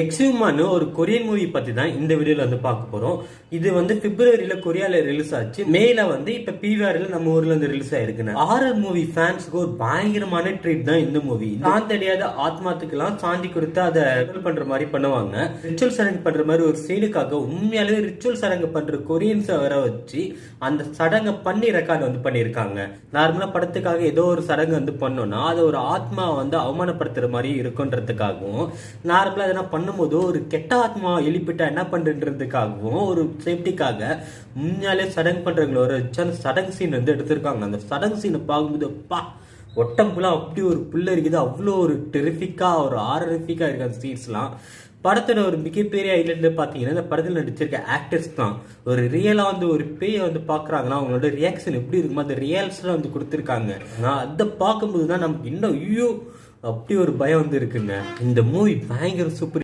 எக்ஸியூமான்னு ஒரு Korean movie பத்தி தான் இந்த வீடியோல வந்து பார்க்க போறோம். இது வந்து பிப்ரவரியில கொரியால ரிலீஸ் ஆச்சு. மேல வந்து இப்ப பிவிஆர்ல நம்ம ஊர்ல இருந்து ரிலீஸ் ஆயிருக்குன்னு. ஹாரர் மூவி ஃபேன்ஸ்க்கு ஒரு பயங்கரமான ட்ரீட் தான் இந்த மூவி. தான் தெரியாத ஆத்மாத்துக்கெல்லாம் சாந்தி கொடுத்து அதை பண்ற மாதிரி பண்ணுவாங்க. ரிச்சுவல் சடங்கு பண்ற மாதிரி ஒரு சீனுக்காக உண்மையாலே ரிச்சுவல் சடங்கு பண்ற கொரியன்ஸை வர வச்சு அந்த சடங்கை பண்ணி ரெக்கார்ட் வந்து பண்ணியிருக்காங்க. நார்மலா படத்துக்காக ஏதோ ஒரு சடங்கு வந்து பண்ணோம்னா அது ஒரு ஆத்மா வந்து அவமானப்படுத்துற மாதிரி இருக்குன்றதுக்காகவும், நார்மலா எதனா பண்ணும்போது ஒரு கெட்ட ஆத்மா எழுப்பிட்டா என்ன பண்றதுக்காகவும் ஒரு சேஃப்டிக்காக முன்னாலே சடங்கு பண்றவங்கள ஒரு அந்த சடங்கு சீன் வந்து எடுத்திருக்காங்க. அந்த சடங்கு சீனை பார்க்கும்போது ஒட்டம்புல அப்படி ஒரு புல்ல இருக்குது. அவ்வளோ ஒரு டெரிஃபிக்கா ஒரு ஆரரிஃபிக்கா இருக்கு அந்த சீன்ஸ்லாம். படத்தோட ஒரு மிகப்பெரிய ஹைலைட் பார்த்தீங்கன்னா இந்த படத்தில் நடிச்சிருக்க ஆக்டர்ஸ் தான். ஒரு ரியலா வந்து ஒரு பேயை வந்து பாக்குறாங்கன்னா அவங்களோட ரியாக்ஷன் எப்படி இருக்குமோ அந்த ரியல்ஸ்லாம் வந்து கொடுத்துருக்காங்க. நான் அதை பார்க்கும்போது தான் நமக்கு இன்னும் ஐயோ அப்படி ஒரு பயம் வந்து இருக்குங்க. இந்த மூவி பயங்கர சூப்பர்.